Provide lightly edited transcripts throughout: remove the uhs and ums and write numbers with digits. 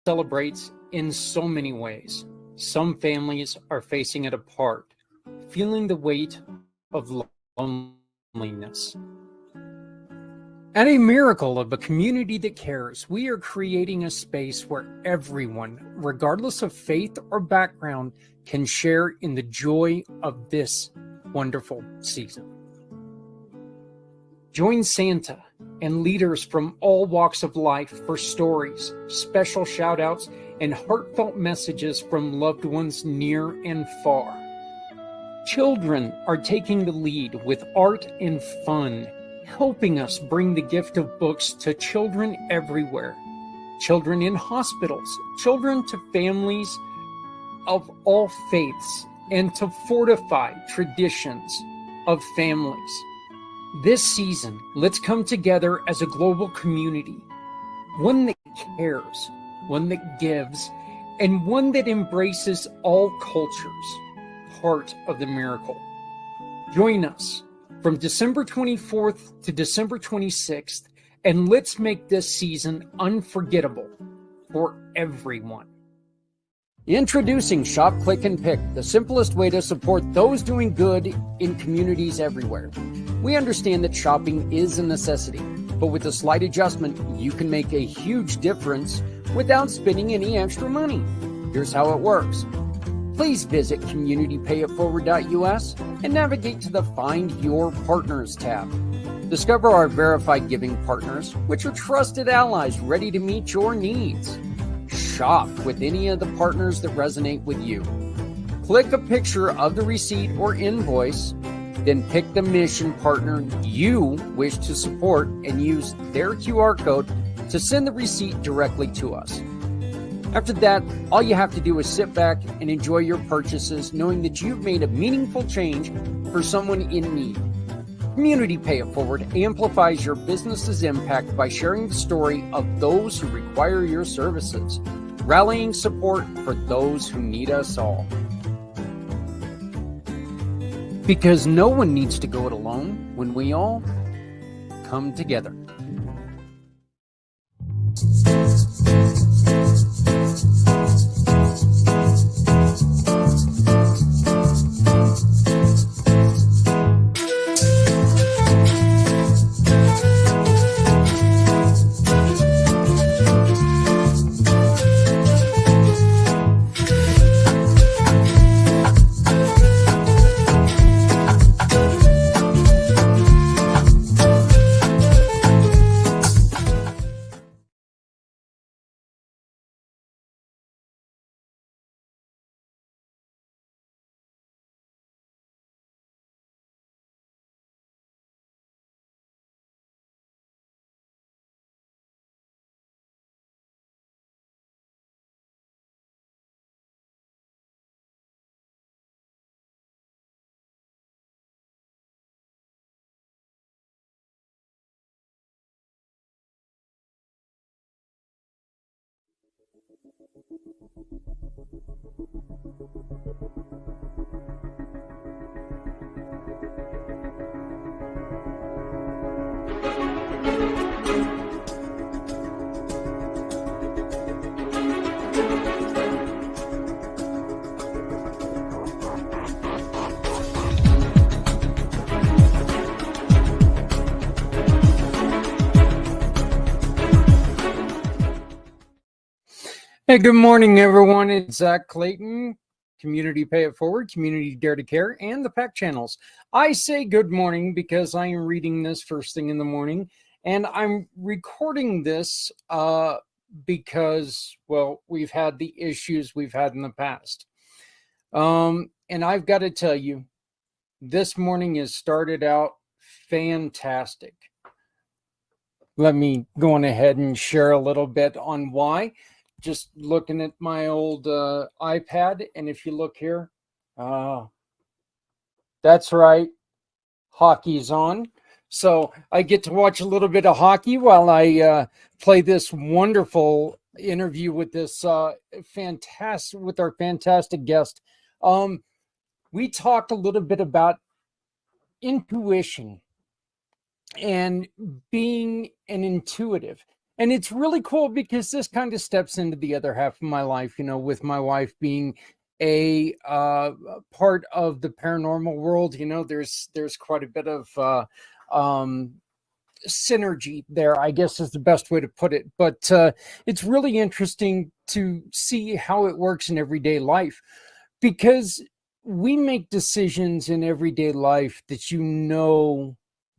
celebrates in so many ways. Some families are facing it apart, feeling the weight of loneliness. At a miracle of a community that cares, we are creating a space where everyone, regardless of faith or background, can share in the joy of this wonderful season. Join Santa and leaders from all walks of life for stories, special shout-outs, and heartfelt messages from loved ones near and far. Children are taking the lead with art and fun, helping us bring the gift of books to children everywhere. Children in hospitals, children to families of all faiths, and to fortify traditions of families. This season, let's come together as a global community, one that cares, one that gives, and one that embraces all cultures, part of the miracle. Join us from December 24th to December 26th, and let's make this season unforgettable for everyone. Introducing Shop, Click, and Pick, the simplest way to support those doing good in communities everywhere. We understand that shopping is a necessity, but with a slight adjustment, you can make a huge difference without spending any extra money. Here's how it works. Please visit communitypayitforward.us and navigate to the Find Your Partners tab. Discover our verified giving partners, which are trusted allies ready to meet your needs. Shop with any of the partners that resonate with you. Click a picture of the receipt or invoice, then pick the mission partner you wish to support and use their QR code to send the receipt directly to us. After that, all you have to do is sit back and enjoy your purchases, knowing that you've made a meaningful change for someone in need. Community Pay It Forward amplifies your business's impact by sharing the story of those who require your services, rallying support for those who need us all. Because no one needs to go it alone when we all come together. Hey, good morning, everyone. It's Zach Clayton, Community Pay It Forward, Community Dare to Care, and the pACT channels. I say good morning because I am reading this first thing in the morning, and I'm recording this because, well, we've had the issues we've had in the past. And I've got to tell you, this morning has started out fantastic. Let me go on ahead and share a little bit on why. Just looking at my old iPad, and if you look here, that's right, hockey's on. So I get to watch a little bit of hockey while I play this wonderful interview with this our fantastic guest. We talked a little bit about intuition and being an intuitive. And it's really cool because this kind of steps into the other half of my life, with my wife being a part of the paranormal world. There's quite a bit of synergy there, I guess is the best way to put it. But it's really interesting to see how it works in everyday life, because we make decisions in everyday life that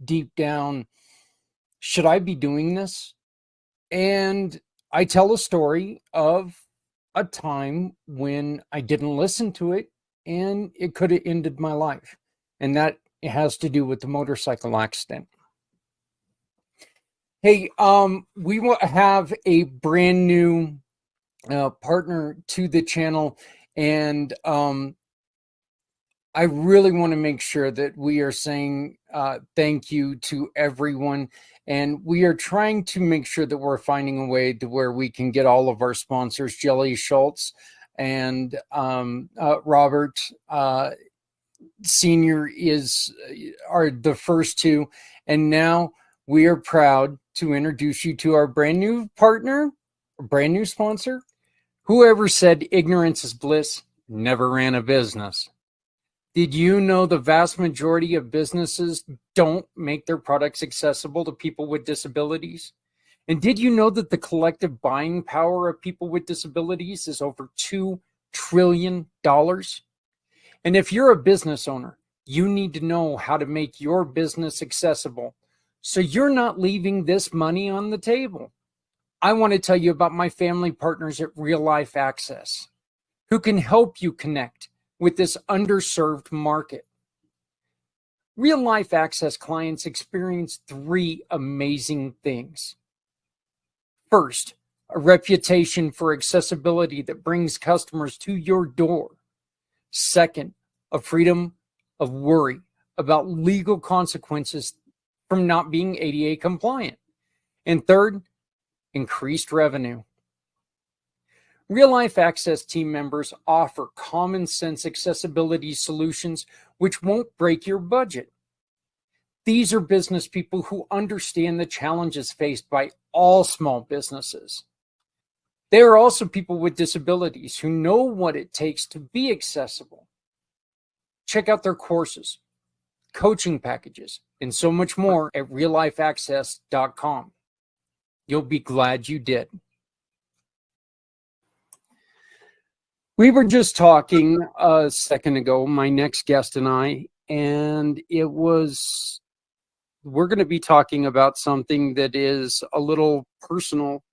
deep down, should I be doing this? And I tell a story of a time when I didn't listen to it and it could have ended my life. And that has to do with the motorcycle accident. Hey, we will have a brand new partner to the channel, and I really want to make sure that we are saying thank you to everyone. And we are trying to make sure that we're finding a way to where we can get all of our sponsors, Jelly Schultz and Robert Senior are the first two. And now we are proud to introduce you to our brand new partner, brand new sponsor. Whoever said ignorance is bliss never ran a business. Did you know the vast majority of businesses don't make their products accessible to people with disabilities? And did you know that the collective buying power of people with disabilities is over $2 trillion? And if you're a business owner, you need to know how to make your business accessible so you're not leaving this money on the table. I want to tell you about my family partners at Real Life Access, who can help you connect with this underserved market. Real Life Access clients experience 3 amazing things. First, a reputation for accessibility that brings customers to your door. Second, a freedom of worry about legal consequences from not being ADA compliant. And third, increased revenue. Real Life Access team members offer common sense accessibility solutions which won't break your budget. These are business people who understand the challenges faced by all small businesses. They are also people with disabilities who know what it takes to be accessible. Check out their courses, coaching packages, and so much more at reallifeaccess.com. You'll be glad you did. We were just talking a second ago, my next guest and I, and we're going to be talking about something that is a little personal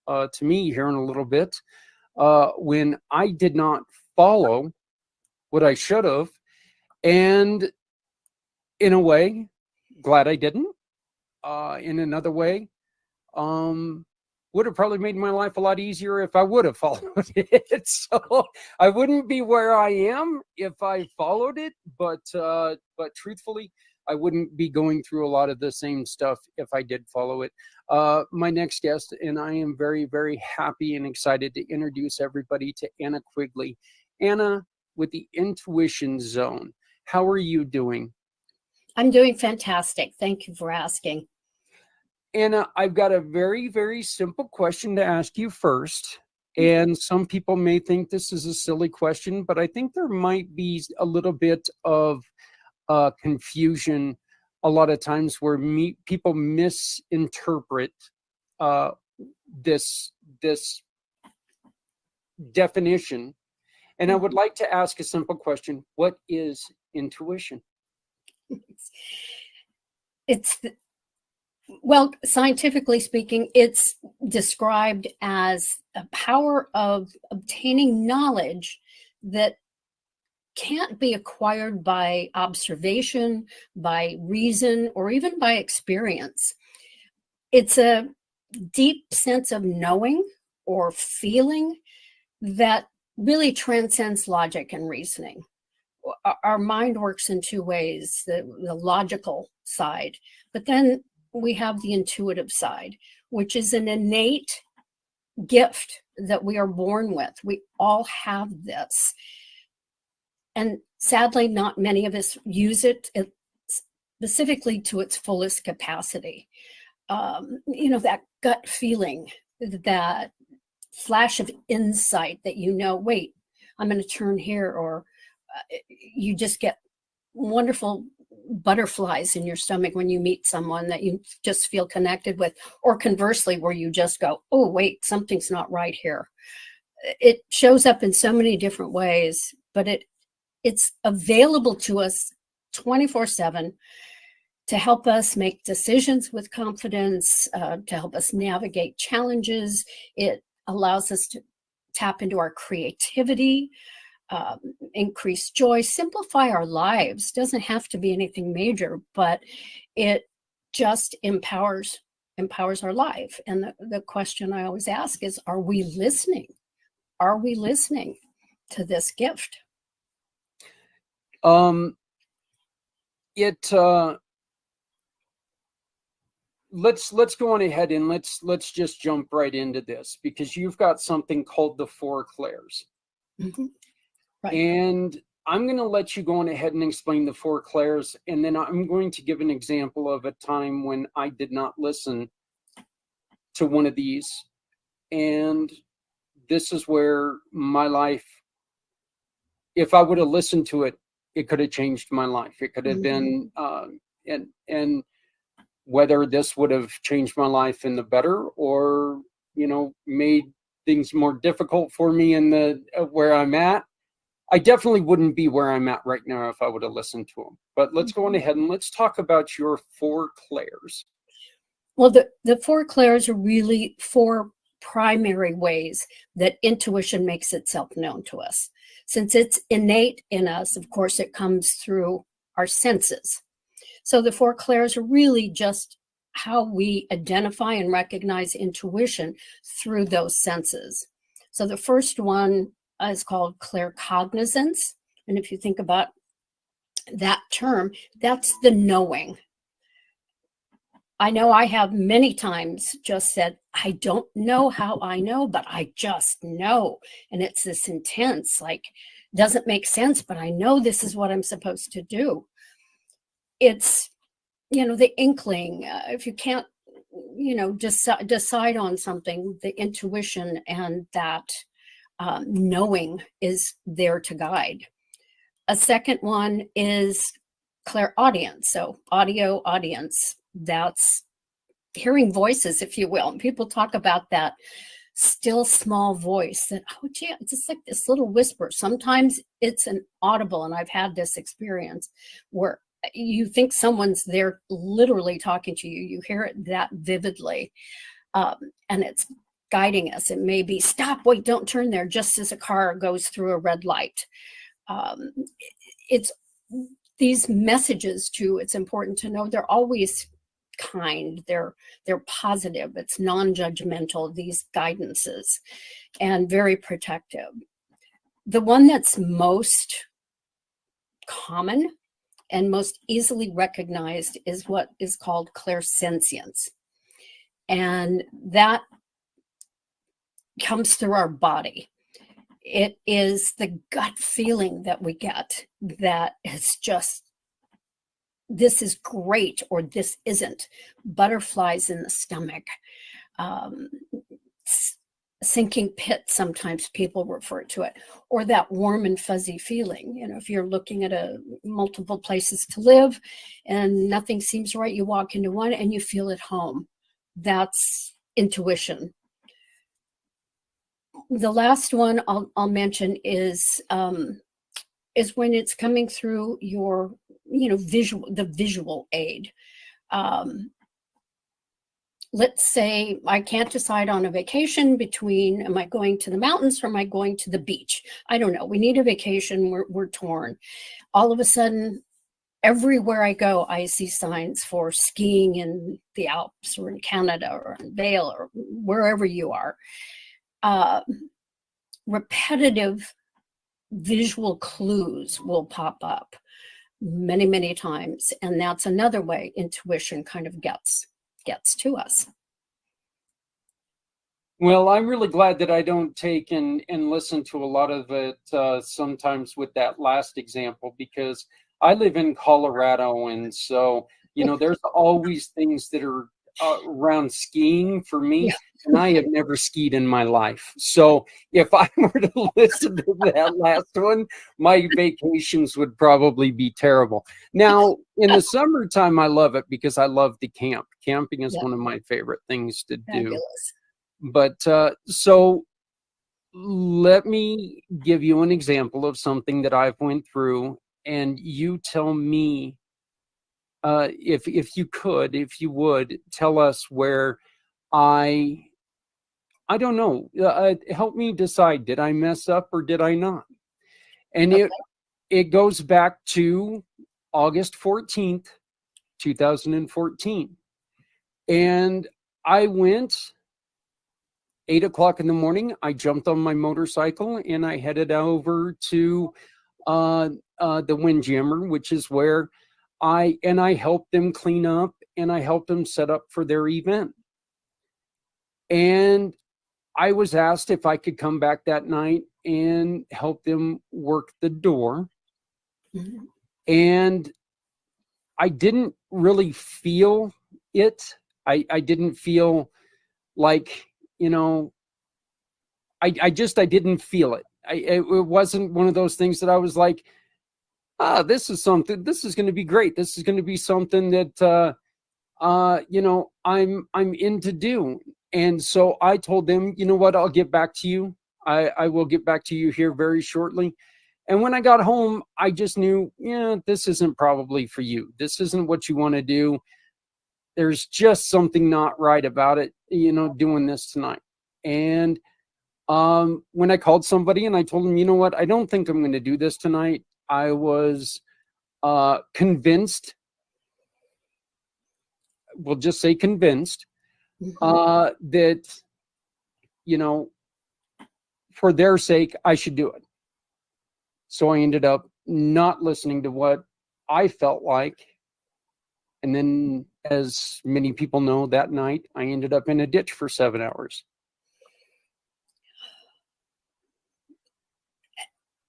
to me here in a little bit. When I did not follow what I should have, and in a way, glad I didn't. In another way, would have probably made my life a lot easier if I would have followed it. So I wouldn't be where I am if I followed it, but truthfully, I wouldn't be going through a lot of the same stuff if I did follow it. My next guest, and I am very, very happy and excited to introduce everybody to Anna Quigley. Anna with the Intuition Zone. How are you doing? I'm doing fantastic. Thank you for asking. Anna, I've got a very, very simple question to ask you first. And some people may think this is a silly question, but I think there might be a little bit of confusion a lot of times where people misinterpret this definition. And I would like to ask a simple question. What is intuition? Well, scientifically speaking, it's described as a power of obtaining knowledge that can't be acquired by observation, by reason, or even by experience. It's a deep sense of knowing or feeling that really transcends logic and reasoning. Our mind works in 2 ways, the logical side, but then we have the intuitive side, which is an innate gift that we are born with. We all have this. And sadly, not many of us use it specifically to its fullest capacity. that gut feeling, that flash of insight that wait, I'm going to turn here, or you just get wonderful butterflies in your stomach when you meet someone that you just feel connected with, or conversely, where you just go, oh, wait, something's not right here. It shows up in so many different ways, but it's available to us 24/7 to help us make decisions with confidence, to help us navigate challenges. It allows us to tap into our creativity, increase joy, simplify our lives. Doesn't have to be anything major, but it just empowers our life. And the question I always ask is, are we listening? Are we listening to this gift? Let's go on ahead and let's just jump right into this, because you've got something called the four clairs. Mm-hmm. Right. And I'm going to let you go on ahead and explain the four clairs, and then I'm going to give an example of a time when I did not listen to one of these, and this is where my life, if I would have listened to it, it could have changed my life. It could have been, and whether this would have changed my life in the better, or, made things more difficult for me in the where I'm at. I definitely wouldn't be where I'm at right now if I would have listened to them. But let's go on ahead and let's talk about your four clairs. Well, the four clairs are really four primary ways that intuition makes itself known to us. Since it's innate in us, of course, it comes through our senses. So the four clairs are really just how we identify and recognize intuition through those senses. So the first one is called claircognizance. And if you think about that term, that's the knowing. I know I have many times just said, I don't know how I know, but I just know. And it's this intense, doesn't make sense, but I know this is what I'm supposed to do. It's, the inkling. If you can't, decide on something, the intuition and that knowing is there to guide. A second one is clairaudience. So audio audience. That's hearing voices, if you will. And people talk about that still small voice that, oh, gee, it's just like this little whisper. Sometimes it's an audible, and I've had this experience where you think someone's there literally talking to you. You hear it that vividly, and it's guiding us. It may be, stop, wait, don't turn there, just as a car goes through a red light. It's these messages too, it's important to know they're always kind, they're positive, it's non-judgmental, these guidances, and very protective. The one that's most common and most easily recognized is what is called clairsentience. And that comes through our body. It is the gut feeling that we get that is just, this is great, or this isn't. Butterflies in the stomach, sinking pit, sometimes people refer to it, or that warm and fuzzy feeling. If you're looking at multiple places to live and nothing seems right, you walk into one and you feel at home. That's intuition. The last one I'll mention is when it's coming through your, the visual aid. Let's say I can't decide on a vacation between, am I going to the mountains or am I going to the beach? I don't know. We need a vacation. We're torn. All of a sudden, everywhere I go, I see signs for skiing in the Alps or in Canada or in Vail or wherever you are. Repetitive visual clues will pop up many, many times. And that's another way intuition kind of gets to us. Well, I'm really glad that I don't take and listen to a lot of it sometimes with that last example, because I live in Colorado. And so, there's always things that are around skiing for me, Yeah. and I have never skied in my life. So if I were to listen to that last one, my vacations would probably be terrible. Now, in the summertime, I love it because I love to camp. Camping is Yeah, one of my favorite things to do. fabulous. But so let me give you an example of something that I've went through, and you tell me if you could, if you would tell us where I don't know. Help me decide. Did I mess up or did I not? And Okay. it goes back to August 14th, 2014. And I went 8 o'clock in the morning. I jumped on my motorcycle and I headed over to the Windjammer, which is where I helped them clean up and I helped them set up for their event. And I was asked if I could come back that night and help them work the door. Mhm. And I didn't really feel it. I didn't feel like, you know, I didn't feel it. It wasn't one of those things that I was like, this is something, this is going to be great. This is going to be something that, I'm in to do. And so I told them, you know what, I'll get back to you. I will get back to you here very shortly. And when I got home, I just knew, yeah, this isn't probably for you. This isn't what you want to do. There's just something not right about it, doing this tonight. And when I called somebody and I told them, you know what, I don't think I'm going to do this tonight. I was convinced, we'll just say convinced, Mhm. that, you know, for their sake, I should do it. So I ended up not listening to what I felt like. And then, as many people know, that night I ended up in a ditch for 7 hours.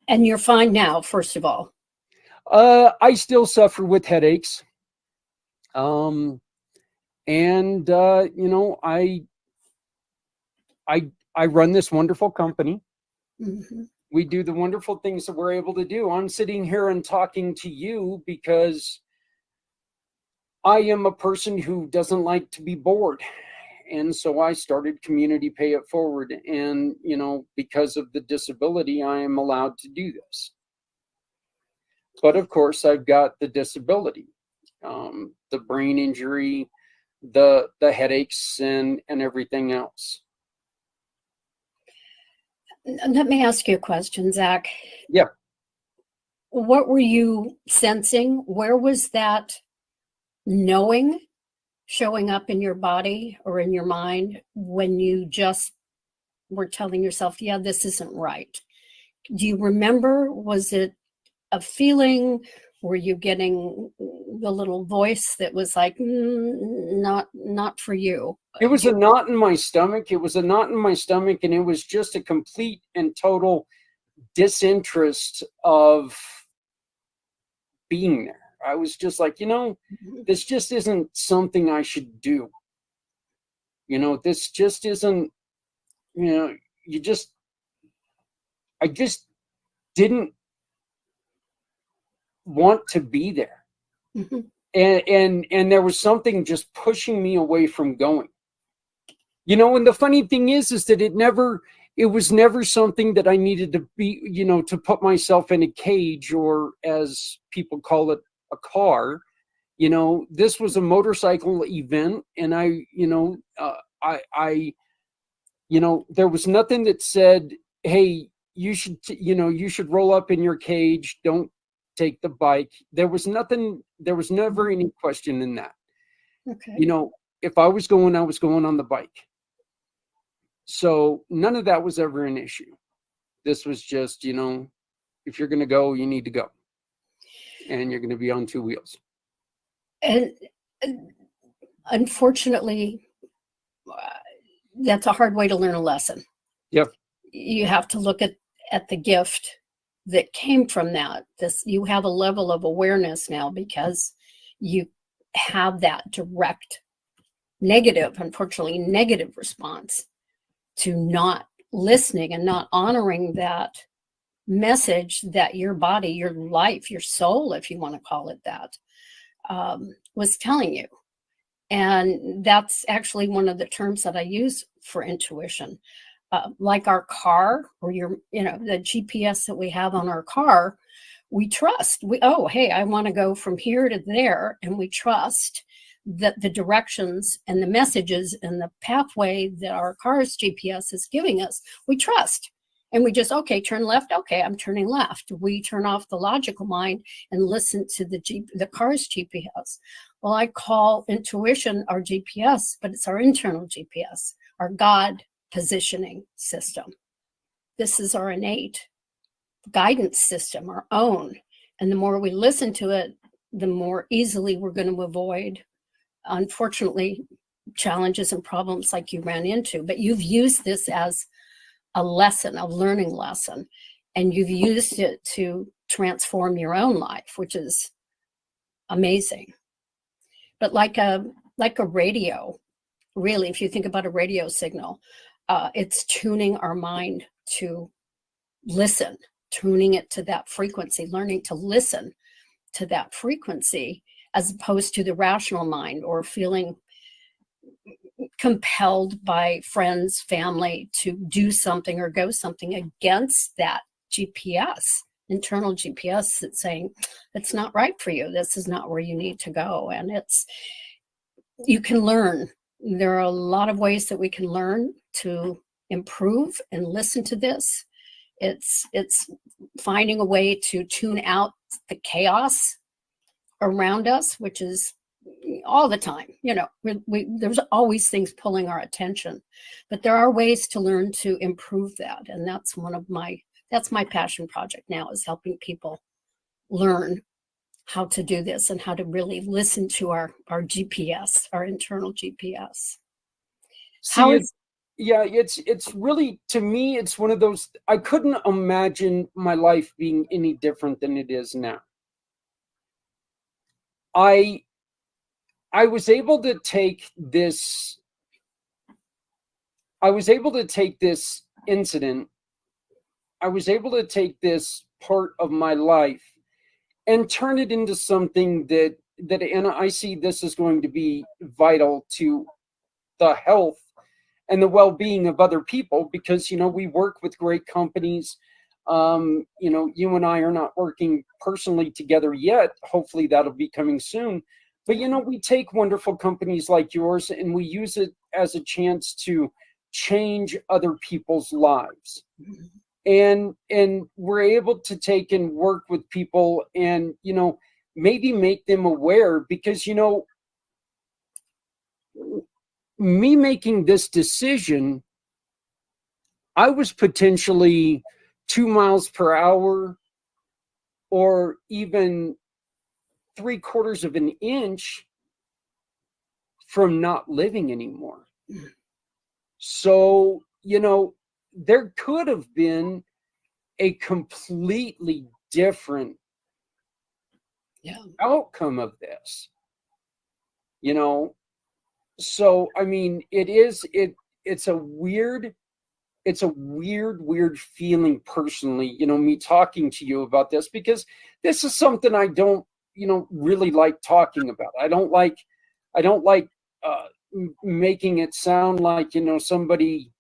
And you're fine now, first of all. I still suffer with headaches. Um, and I run this wonderful company. Mhm. We do the wonderful things that we're able to do. I'm sitting here and talking to you because I am a person who doesn't like to be bored. And so I started Community Pay It Forward. And, because of the disability, I am allowed to do this. But of course, I've got the disability, the brain injury, the headaches, and everything else. Let me ask you a question, Zach. Yeah. What were you sensing? Where was that knowing showing up in your body or in your mind when you just were telling yourself, yeah, this isn't right? Do you remember? Was it a feeling? Were you getting the little voice that was like, not for you? It was a knot in my stomach. It was a knot in my stomach, and it was just a complete and total disinterest of being there. I was just like, this just isn't something I should do. This just isn't, I just didn't want to be there. Mm-hmm. And there was something just pushing me away from going. And the funny thing is that it was never something that I needed to be, to put myself in a cage, or as people call it, a car. This was a motorcycle event, and there was nothing that said, hey, you should roll up in your cage, don't take the bike. There was never any question in that. Okay. If I was going on the bike. So none of that was ever an issue. This was just, if you're going to go, you need to go. And you're going to be on two wheels. And unfortunately, that's a hard way to learn a lesson. Yep. You have to look at the gift that came from that. You have a level of awareness now because you have that direct unfortunately, negative response to not listening and not honoring that message that your body, your life, your soul, if you want to call it that, was telling you. And that's actually one of the terms that I use for intuition. Like our car, or the GPS that we have on our car, we trust. Hey, I want to go from here to there, and we trust that the directions and the messages and the pathway that our car's GPS is giving us, we trust. And we just, okay, turn left. Okay, I'm turning left. We turn off the logical mind and listen to the car's GPS. Well, I call intuition our GPS, but it's our internal GPS, our God positioning system. This is our innate guidance system, our own. And the more we listen to it, the more easily we're going to avoid, unfortunately, challenges and problems like you ran into. But you've used this as a lesson, a learning lesson, and you've used it to transform your own life, which is amazing. But like a radio, really, if you think about a radio signal, it's tuning our mind to listen, tuning it to that frequency, learning to listen to that frequency, as opposed to the rational mind, or feeling compelled by friends, family to do something or go something against that GPS, internal GPS that's saying, it's not right for you. This is not where you need to go. And you can learn. There are a lot of ways that we can learn to improve and listen to this. It's finding a way to tune out the chaos around us, which is all the time. There's always things pulling our attention, but there are ways to learn to improve that. And that's my passion project now, is helping people learn how to do this and how to really listen to our GPS, our internal GPS. It's really, to me, it's one of those, I couldn't imagine my life being any different than it is now. I was able to take this incident, I was able to take this part of my life and turn it into something that and I see this is going to be vital to the health and the well-being of other people, because we work with great companies. You and I are not working personally together yet. Hopefully that'll be coming soon. But we take wonderful companies like yours and we use it as a chance to change other people's lives. And we're able to take and work with people and maybe make them aware, because me making this decision, I was potentially 2 miles per hour or even 3/4 of an inch from not living anymore. So, there could have been a completely different outcome of this, So, I mean, it's a weird feeling personally, me talking to you about this, because this is something I don't, really like talking about. I don't like making it sound like, somebody,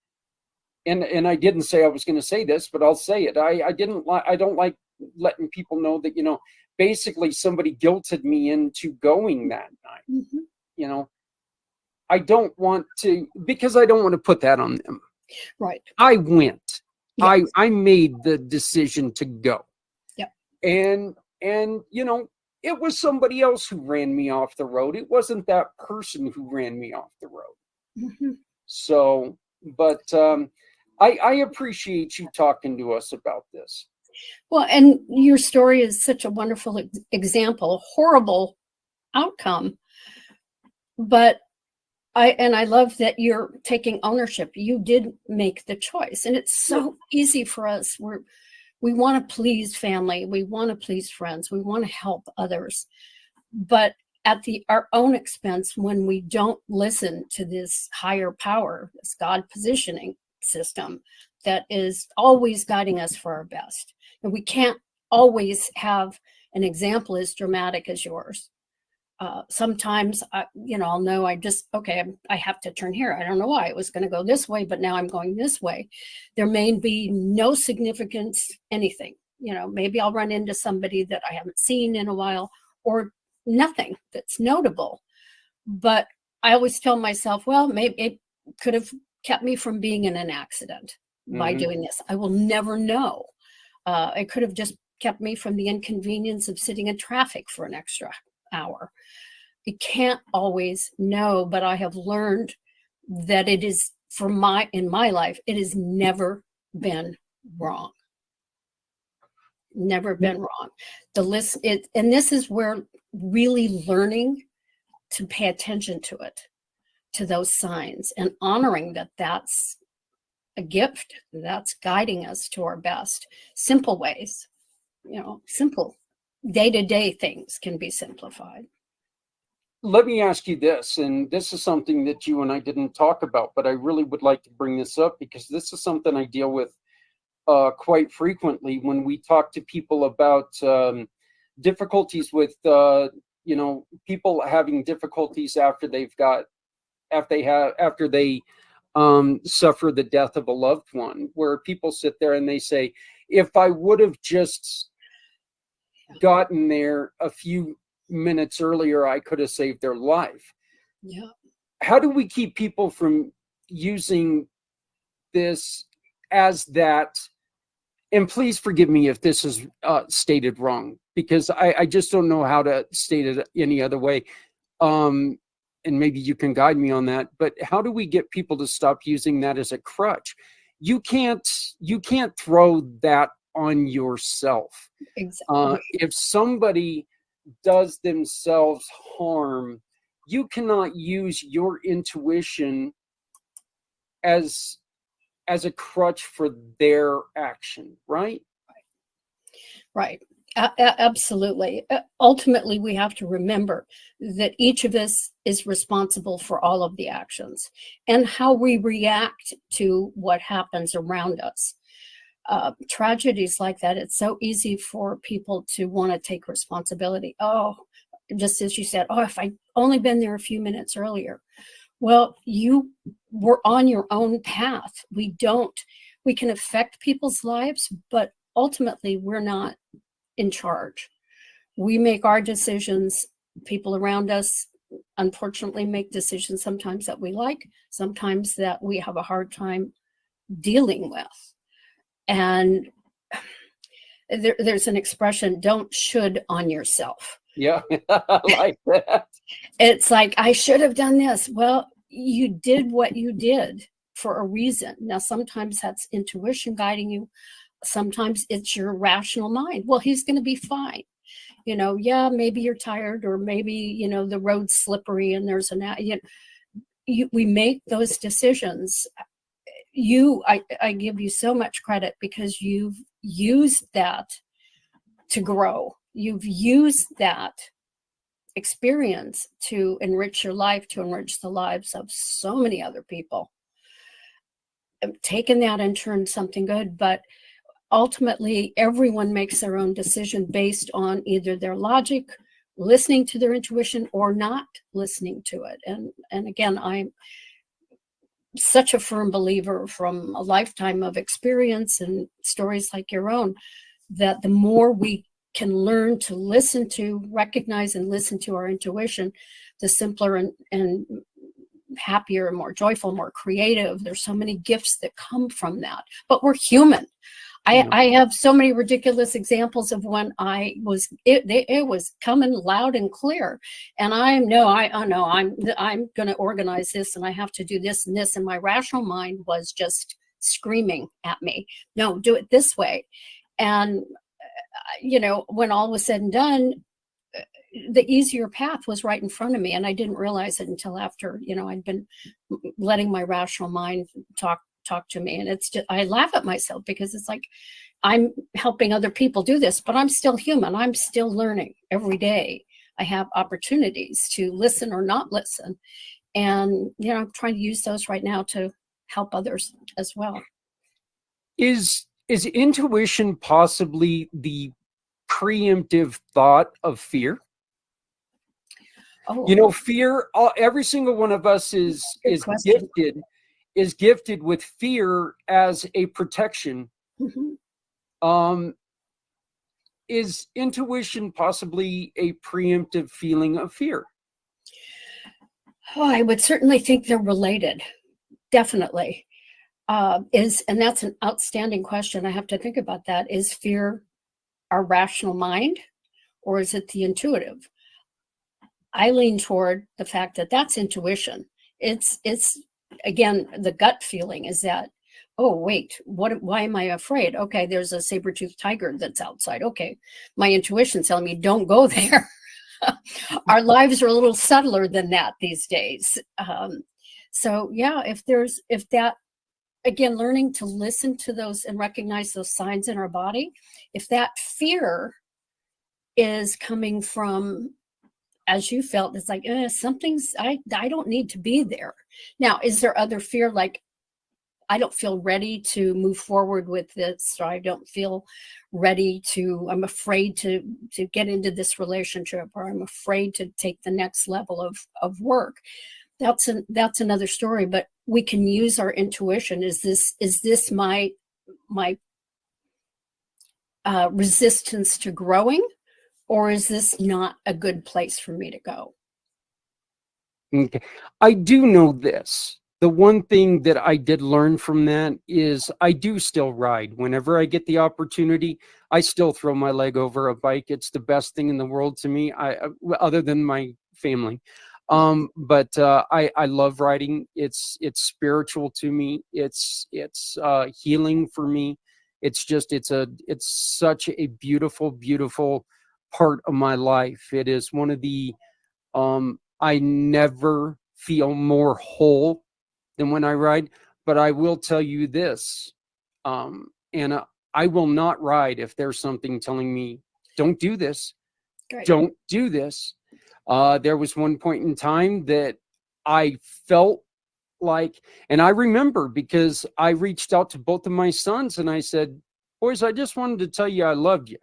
and I didn't say I was going to say this, but I'll say it. I don't like letting people know that, basically somebody guilted me into going that night. Mm-hmm. I don't want to, because I don't want to put that on them. Right. I went. Yes. I made the decision to go. Yeah. And it was somebody else who ran me off the road. It wasn't that person who ran me off the road. Mm-hmm. So, but I appreciate you talking to us about this. Well, and your story is such a wonderful example, a horrible outcome, but I love that you're taking ownership. You did make the choice, and it's so easy for us. We want to please family, we want to please friends, we want to help others, but at our own expense when we don't listen to this higher power, this God positioning system that is always guiding us for our best. And we can't always have an example as dramatic as yours. Sometimes, I'll know I have to turn here. I don't know why. It was going to go this way, but now I'm going this way. There may be no significance, anything. Maybe I'll run into somebody that I haven't seen in a while, or nothing that's notable. But I always tell myself, well, maybe it could have kept me from being in an accident by doing this. I will never know. It could have just kept me from the inconvenience of sitting in traffic for an extra hour. You can't always know, but I have learned that it is in my life, it has never been wrong. Never been wrong. And this is where really learning to pay attention to it, to those signs, and honoring that that's a gift that's guiding us to our best. Simple ways, simple day-to-day things can be simplified. Let me ask you this, and this is something that you and I didn't talk about, but I really would like to bring this up because this is something I deal with quite frequently when we talk to people about difficulties with people having difficulties after they suffer the death of a loved one, where people sit there and they say, if I would have just gotten there a few minutes earlier, I could have saved their life. Yeah. How do we keep people from using this as that? And please forgive me if this is stated wrong, because I just don't know how to state it any other way. And maybe you can guide me on that. But how do we get people to stop using that as a crutch? You can't throw that on yourself. Exactly. If somebody does themselves harm, you cannot use your intuition as a crutch for their action, right? Right. Absolutely. Ultimately, we have to remember that each of us is responsible for all of the actions and how we react to what happens around us. Tragedies like that, it's so easy for people to want to take responsibility. Oh, just as you said, if I'd only been there a few minutes earlier. Well, you were on your own path. We can affect people's lives, but ultimately we're not in charge. We make our decisions. People around us, unfortunately, make decisions sometimes that we like, sometimes that we have a hard time dealing with. And there's an expression, don't should on yourself. Yeah, I like that. It's like, I should have done this. Well, you did what you did for a reason. Now, sometimes that's intuition guiding you. Sometimes it's your rational mind. Well, he's going to be fine. Maybe you're tired, or maybe, the road's slippery and there's we make those decisions. I give you so much credit because you've used that to grow. You've used that experience to enrich your life, to enrich the lives of so many other people. Taken that and turned something good, but ultimately everyone makes their own decision based on either their logic, listening to their intuition, or not listening to it. And again, I'm such a firm believer from a lifetime of experience and stories like your own, that the more we can learn to listen to, recognize and listen to our intuition, the simpler and happier and more joyful, more creative. There's so many gifts that come from that, but we're human. I have so many ridiculous examples of when it was coming loud and clear, and I'm going to organize this, and I have to do this and this, and my rational mind was just screaming at me, no, do it this way. And when all was said and done, the easier path was right in front of me, and I didn't realize it until after I'd been letting my rational mind talk to me. And it's just, I laugh at myself because it's like, I'm helping other people do this, but I'm still human. I'm still learning every day I have opportunities to listen or not listen. And, I'm trying to use those right now to help others as well. Is intuition possibly the preemptive thought of fear? Oh, Fear, every single one of us is question. gifted with fear as a protection. Mhm. Is intuition possibly a preemptive feeling of fear? Oh, I would certainly think they're related. Definitely. And that's an outstanding question. I have to think about that. Is fear our rational mind, or is it the intuitive? I lean toward the fact that that's intuition. It's again, the gut feeling is that, oh wait, why am I afraid? Okay, there's a saber-toothed tiger that's outside. Okay, my intuition's telling me don't go there. Our lives are a little subtler than that these days. So yeah, if that, again, learning to listen to those and recognize those signs in our body, if that fear is coming from, as you felt, it's like something's, I don't need to be there. Now, is there other fear, like I don't feel ready to move forward with this, or I don't feel ready to, I'm afraid to get into this relationship, or I'm afraid to take the next level of work. That's another story, but we can use our intuition. Is this my resistance to growing, or is this not a good place for me to go? Okay. I do know this. The one thing that I did learn from that is I do still ride. Whenever I get the opportunity, I still throw my leg over a bike. It's the best thing in the world to me, other than my family. But I love riding. It's spiritual to me. It's healing for me. It's such a beautiful part of my life. It is one of the I never feel more whole than when I ride. But I will tell you this, Anna, I will not ride if there's something telling me, don't do this. Great. Don't do this. There was one point in time that I felt like, and I remember because I reached out to both of my sons and I said, boys, I just wanted to tell you I loved you.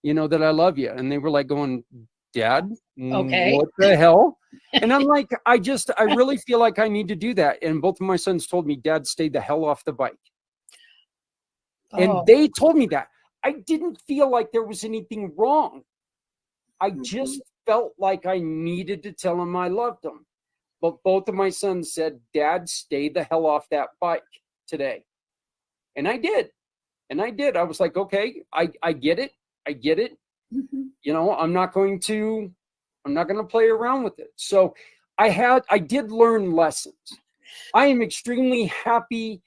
That I love you. And they were like going, Dad, Okay. what the hell? And I'm like, I really feel like I need to do that. And both of my sons told me, Dad, stay the hell off the bike. And they told me that. I didn't feel like there was anything wrong. I just felt like I needed to tell them I loved them. But both of my sons said, Dad, stay the hell off that bike today. And I did. I was like, okay, I get it. I get it. I'm not going to play around with it. So I did learn lessons. I am extremely happy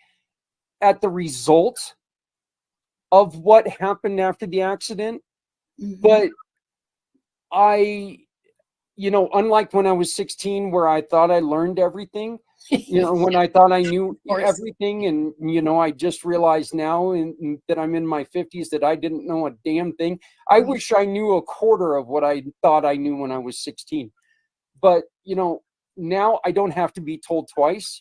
at the result of what happened after the accident. But unlike when I was 16, where I thought I learned everything, when I thought I knew everything, and, I just realized now that I'm in my 50s that I didn't know a damn thing. I wish I knew a quarter of what I thought I knew when I was 16. But, now I don't have to be told twice.